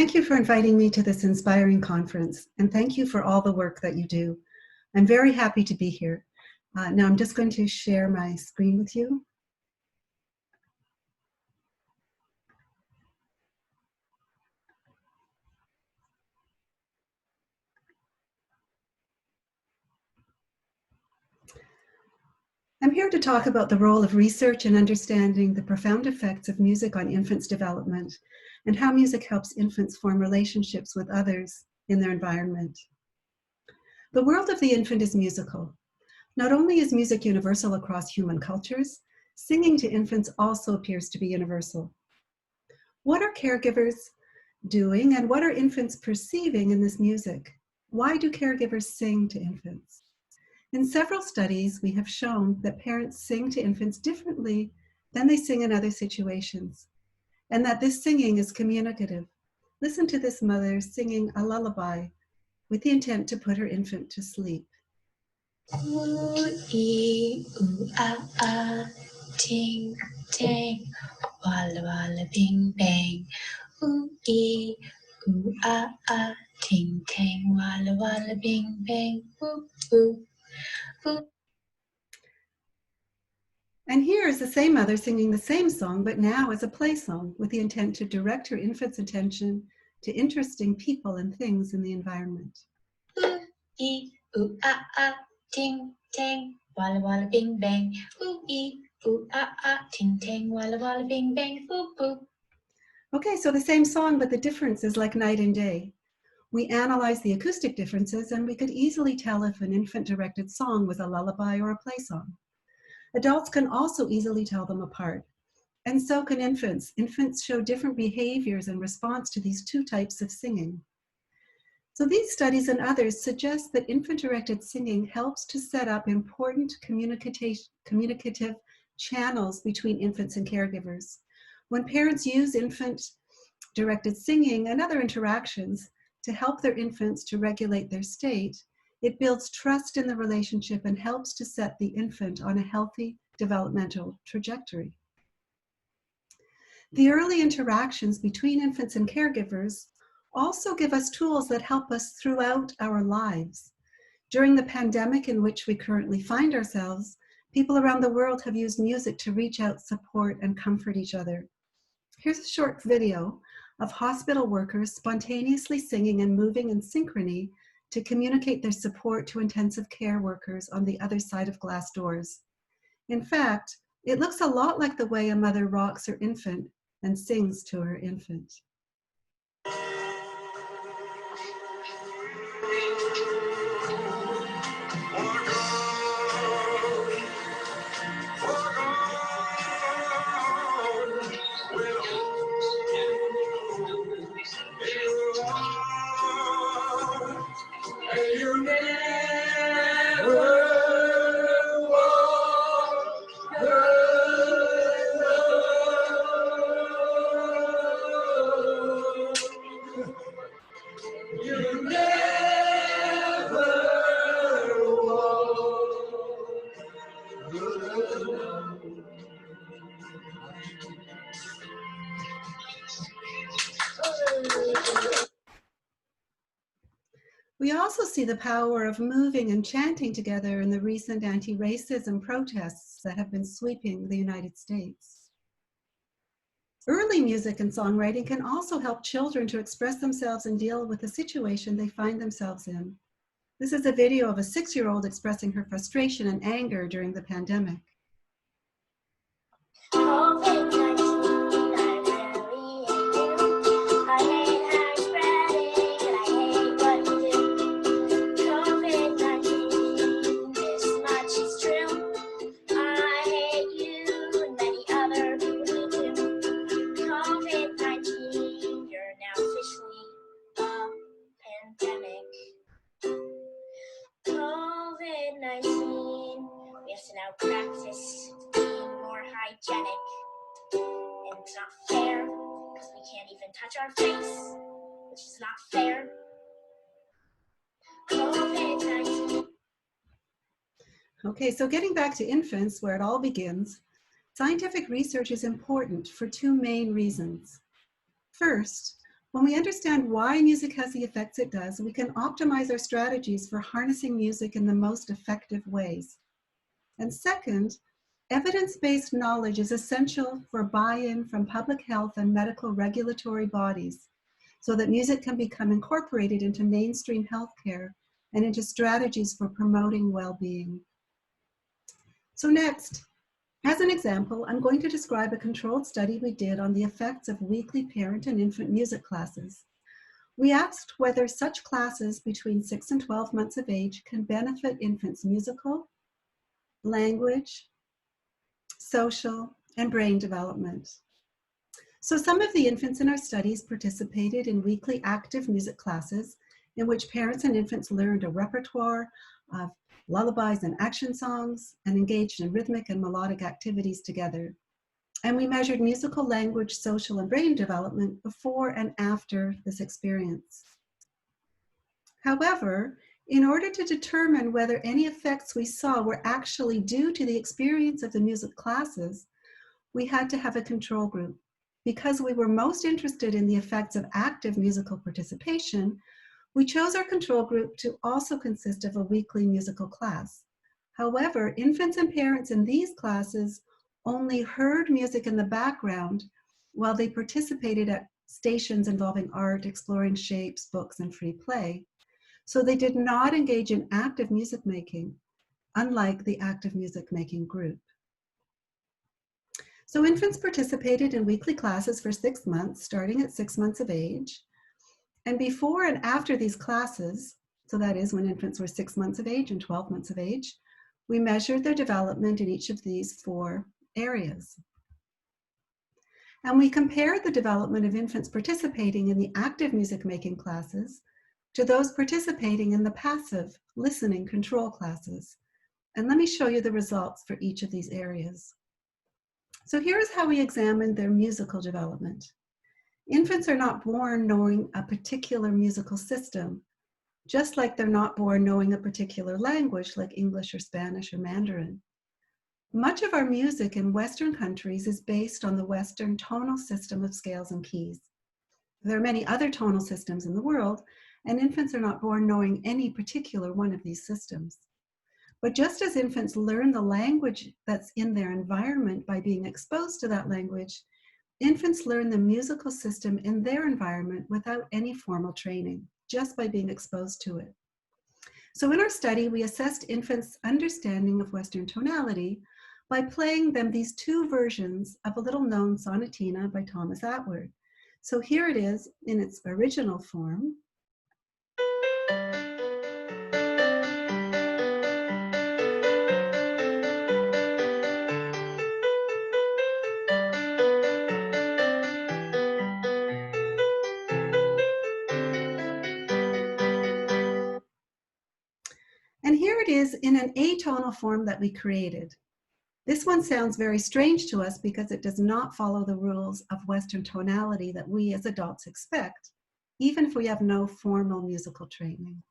Thank you for inviting me to this inspiring conference, and thank you for all the work that you do. I'm very happy to be here. Now I'm just going to share my screen with you. I'm here to talk about the role of research in understanding the profound effects of music on infants' development and how music helps infants form relationships with others in their environment. The world of the infant is musical. Not only is music universal across human cultures, singing to infants also appears to be universal. What are caregivers doing and what are infants perceiving in this music? Why do caregivers sing to infants? In several studies, we have shown that parents sing to infants differently than they sing in other situations, and that this singing is communicative. Listen to this mother singing a lullaby with the intent to put her infant to sleep. Ooh, ee, ooh, ah, ah, ting, ting, walla, walla, bing, bang. Ooh, ee, ooh, ah, ah, ting, ting, walla, walla, bing, bang. Ooh, ooh, ooh. And here is the same mother singing the same song, but now as a play song with the intent to direct her infant's attention to interesting people and things in the environment. Ooh, ee, ooh, ah, ah, ting, ting, walla, walla, bing, bang. Ooh, ee, ooh, ah, ah, ting, ting, walla, walla, bing, bang. Ooh, ooh. Okay, so the same song, but the difference is like night and day. We analyzed the acoustic differences and we could easily tell if an infant-directed song was a lullaby or a play song. Adults can also easily tell them apart. And so can infants. Infants show different behaviors in response to these two types of singing. So these studies and others suggest that infant-directed singing helps to set up important communicative channels between infants and caregivers. When parents use infant-directed singing and other interactions to help their infants to regulate their state, it builds trust in the relationship and helps to set the infant on a healthy developmental trajectory. The early interactions between infants and caregivers also give us tools that help us throughout our lives. During the pandemic in which we currently find ourselves, people around the world have used music to reach out, support, and comfort each other. Here's a short video of hospital workers spontaneously singing and moving in synchrony to communicate their support to intensive care workers on the other side of glass doors. In fact, it looks a lot like the way a mother rocks her infant and sings to her infant. We also see the power of moving and chanting together in the recent anti-racism protests that have been sweeping the United States. Early music and songwriting can also help children to express themselves and deal with the situation they find themselves in. This is a video of a 6-year-old expressing her frustration and anger during the pandemic. Practice being more hygienic, and it's not fair because we can't even touch our face, which is not fair. COVID-19. Okay, so getting back to infants, where it all begins, scientific research is important for two main reasons. First, When we understand why music has the effects it does, we can optimize our strategies for harnessing music in the most effective ways. And second, evidence-based knowledge is essential for buy-in from public health and medical regulatory bodies so that music can become incorporated into mainstream healthcare and into strategies for promoting well-being. So next, as an example, I'm going to describe a controlled study we did on the effects of weekly parent and infant music classes. We asked whether such classes between 6 and 12 months of age can benefit infants' musical, language, social, and brain development. So some of the infants in our studies participated in weekly active music classes in which parents and infants learned a repertoire of lullabies and action songs and engaged in rhythmic and melodic activities together. And we measured musical, language, social, and brain development before and after this experience. However, in order to determine whether any effects we saw were actually due to the experience of the music classes, we had to have a control group. Because we were most interested in the effects of active musical participation, we chose our control group to also consist of a weekly musical class. However, infants and parents in these classes only heard music in the background while they participated at stations involving art, exploring shapes, books, and free play. So they did not engage in active music making, unlike the active music making group. So infants participated in weekly classes for 6 months, starting at 6 months of age. And before and after these classes, so that is when infants were 6 months of age and 12 months of age, we measured their development in each of these 4 areas. And we compared the development of infants participating in the active music making classes to those participating in the passive listening control classes. And let me show you the results for each of these areas. So here's how we examined their musical development. Infants are not born knowing a particular musical system, just like they're not born knowing a particular language like English or Spanish or Mandarin. Much of our music in Western countries is based on the Western tonal system of scales and keys. There are many other tonal systems in the world, and infants are not born knowing any particular one of these systems. But just as infants learn the language that's in their environment by being exposed to that language, infants learn the musical system in their environment without any formal training, just by being exposed to it. So in our study, we assessed infants' understanding of Western tonality by playing them these 2 versions of a little-known sonatina by Thomas Atwood. So here it is in its original form. And here it is in an atonal form that we created. This one sounds very strange to us because it does not follow the rules of Western tonality that we as adults expect, even if we have no formal musical training.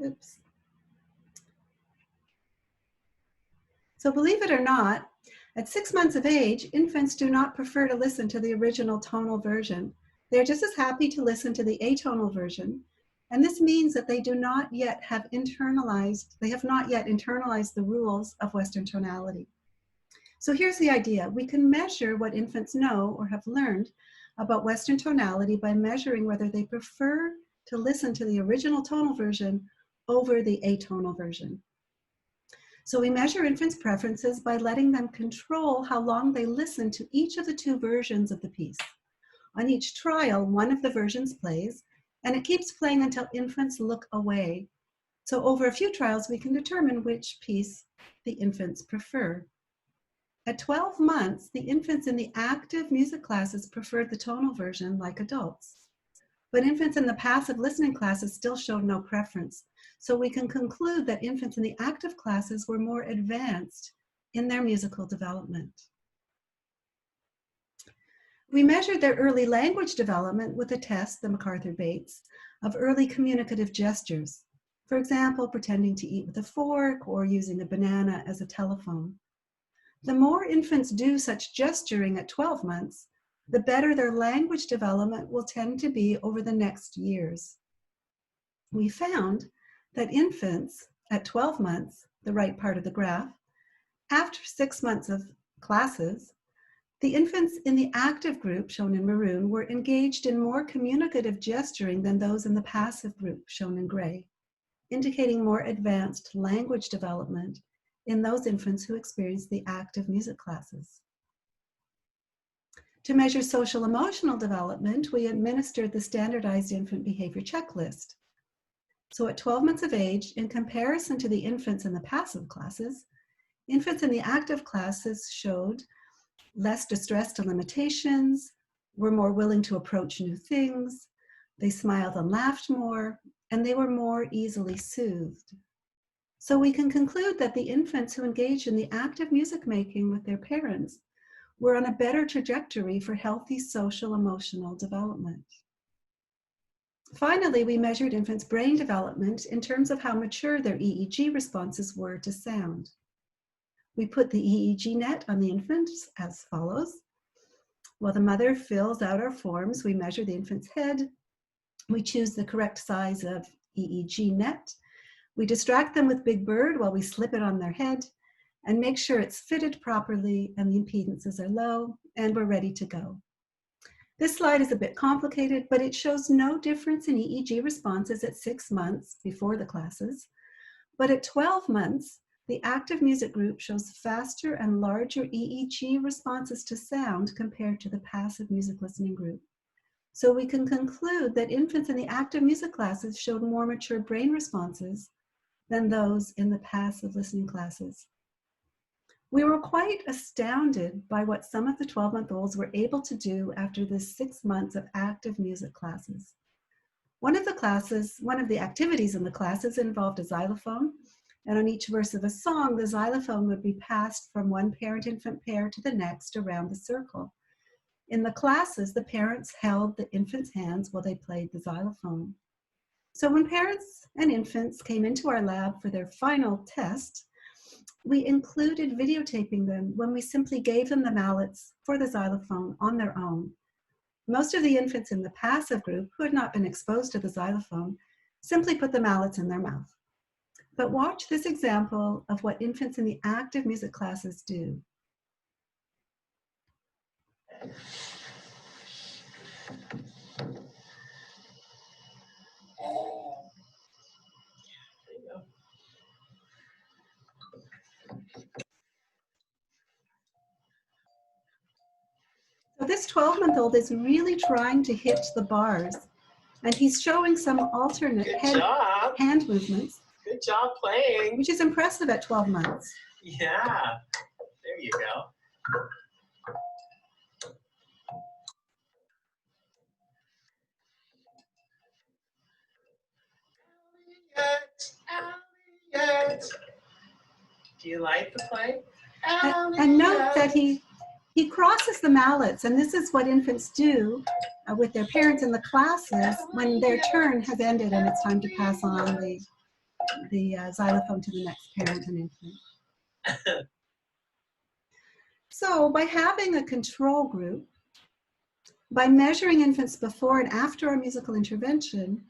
Oops. So believe it or not, at 6 months of age, infants do not prefer to listen to the original tonal version. They're just as happy to listen to the atonal version. And this means that they have not yet internalized the rules of Western tonality. So here's the idea. We can measure what infants know or have learned about Western tonality by measuring whether they prefer to listen to the original tonal version over the atonal version. So we measure infants' preferences by letting them control how long they listen to each of the 2 versions of the piece. On each trial, one of the versions plays, and it keeps playing until infants look away. So over a few trials, we can determine which piece the infants prefer. At 12 months, the infants in the active music classes preferred the tonal version like adults. But infants in the passive listening classes still showed no preference. So we can conclude that infants in the active classes were more advanced in their musical development. We measured their early language development with a test, the MacArthur-Bates, of early communicative gestures. For example, pretending to eat with a fork or using a banana as a telephone. The more infants do such gesturing at 12 months, the better their language development will tend to be over the next years. We found that infants at 12 months, the right part of the graph, after 6 months of classes, the infants in the active group, shown in maroon, were engaged in more communicative gesturing than those in the passive group, shown in gray, indicating more advanced language development in those infants who experienced the active music classes. To measure social emotional development, we administered the standardized infant behavior checklist. So at 12 months of age, in comparison to the infants in the passive classes, infants in the active classes showed less distress to limitations, were more willing to approach new things, they smiled and laughed more, and they were more easily soothed. So we can conclude that the infants who engaged in the active music making with their parents were on a better trajectory for healthy social emotional development. Finally, we measured infants' brain development in terms of how mature their EEG responses were to sound. We put the EEG net on the infants as follows. While the mother fills out our forms, we measure the infant's head. We choose the correct size of EEG net. We distract them with Big Bird while we slip it on their head and make sure it's fitted properly and the impedances are low, and we're ready to go. This slide is a bit complicated, but it shows no difference in EEG responses at 6 months before the classes. But at 12 months, the active music group shows faster and larger EEG responses to sound compared to the passive music listening group. So we can conclude that infants in the active music classes showed more mature brain responses than those in the passive listening classes. We were quite astounded by what some of the 12-month-olds were able to do after the 6 months of active music classes. One of the activities in the classes involved a xylophone, and on each verse of a song, the xylophone would be passed from one parent-infant pair to the next around the circle. In the classes, the parents held the infants' hands while they played the xylophone. So when parents and infants came into our lab for their final test, we included videotaping them when we simply gave them the mallets for the xylophone on their own. Most of the infants in the passive group who had not been exposed to the xylophone simply put the mallets in their mouth. But watch this example of what infants in the active music classes do. So this 12-month-old is really trying to hit the bars, and he's showing some alternate hand movements. Good job playing. Which is impressive at 12 months. Yeah, there you go. Elliot. Do you like the play? And note that he crosses the mallets, and this is what infants do with their parents in the classes when their turn has ended and it's time to pass on the xylophone to the next parent and infant. So by having a control group, by measuring infants before and after our musical intervention,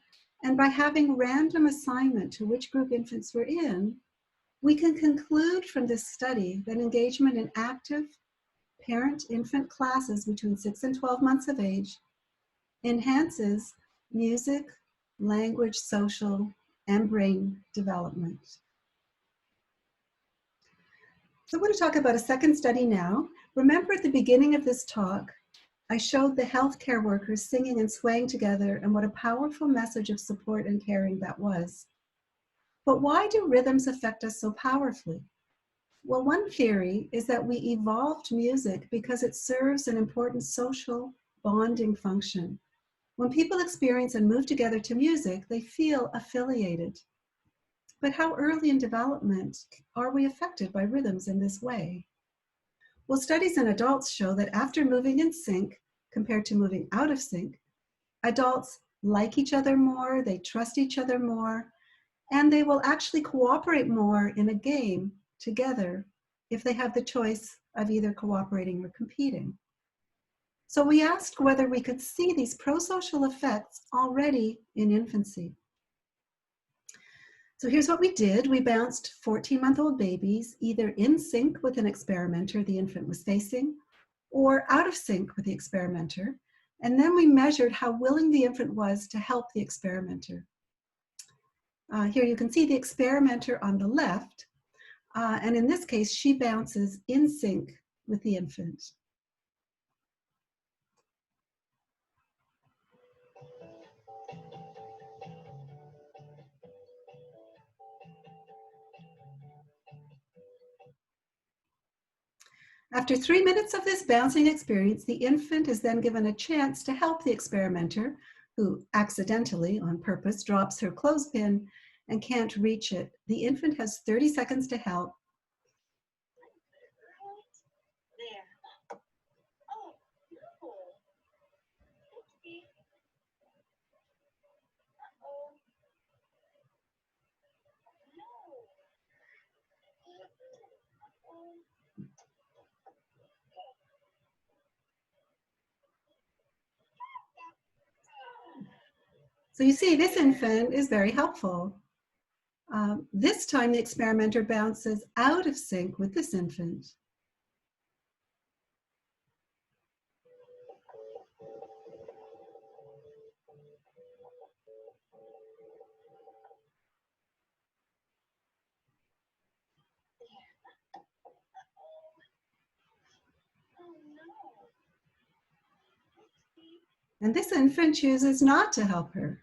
and by having random assignment to which group infants were in, we can conclude from this study that engagement in active parent-infant classes between 6 and 12 months of age enhances music, language, social, and brain development. So I'm going to talk about a second study now. Remember at the beginning of this talk, I showed the healthcare workers singing and swaying together and what a powerful message of support and caring that was. But why do rhythms affect us so powerfully? Well, one theory is that we evolved music because it serves an important social bonding function. When people experience and move together to music, they feel affiliated. But how early in development are we affected by rhythms in this way? Well, studies in adults show that after moving in sync, compared to moving out of sync, adults like each other more, they trust each other more, and they will actually cooperate more in a game together if they have the choice of either cooperating or competing. So we asked whether we could see these prosocial effects already in infancy. So here's what we did. We bounced 14-month-old babies either in sync with an experimenter the infant was facing or out of sync with the experimenter. And then we measured how willing the infant was to help the experimenter. Here you can see the experimenter on the left. And in this case, she bounces in sync with the infant. After 3 minutes of this bouncing experience, the infant is then given a chance to help the experimenter, who accidentally, on purpose, drops her clothespin and can't reach it. The infant has 30 seconds to help. So you see, this infant is very helpful. This time the experimenter bounces out of sync with this infant. And this infant chooses not to help her.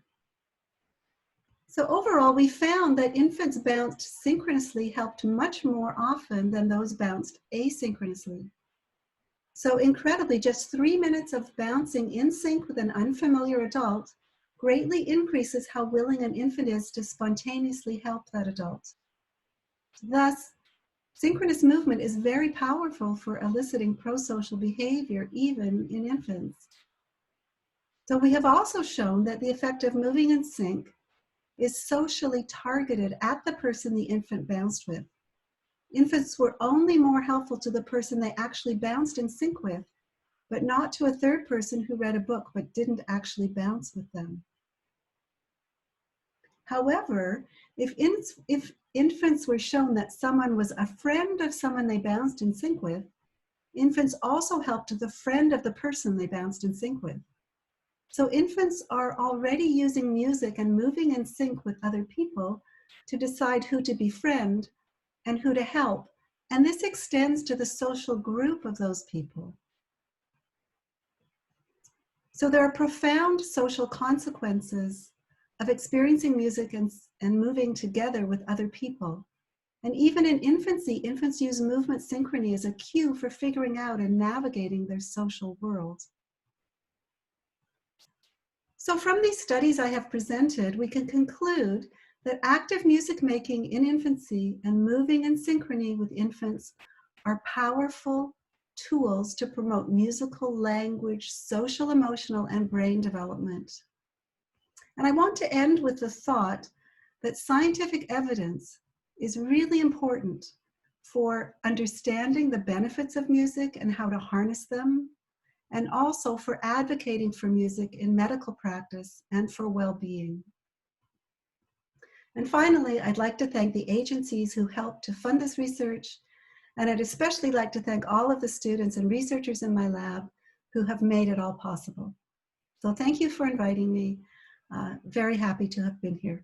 So overall, we found that infants bounced synchronously helped much more often than those bounced asynchronously. So incredibly, just 3 minutes of bouncing in sync with an unfamiliar adult greatly increases how willing an infant is to spontaneously help that adult. Thus, synchronous movement is very powerful for eliciting prosocial behavior, even in infants. So we have also shown that the effect of moving in sync is socially targeted at the person the infant bounced with. Infants were only more helpful to the person they actually bounced in sync with, but not to a third person who read a book but didn't actually bounce with them. However, if infants were shown that someone was a friend of someone they bounced in sync with, infants also helped the friend of the person they bounced in sync with. So infants are already using music and moving in sync with other people to decide who to befriend and who to help. And this extends to the social group of those people. So there are profound social consequences of experiencing music and moving together with other people. And even in infancy, infants use movement synchrony as a cue for figuring out and navigating their social world. So from these studies I have presented, we can conclude that active music making in infancy and moving in synchrony with infants are powerful tools to promote musical, language, social, emotional, and brain development. And I want to end with the thought that scientific evidence is really important for understanding the benefits of music and how to harness them, and also for advocating for music in medical practice and for well-being. And finally, I'd like to thank the agencies who helped to fund this research, and I'd especially like to thank all of the students and researchers in my lab who have made it all possible. So thank you for inviting me. Very happy to have been here.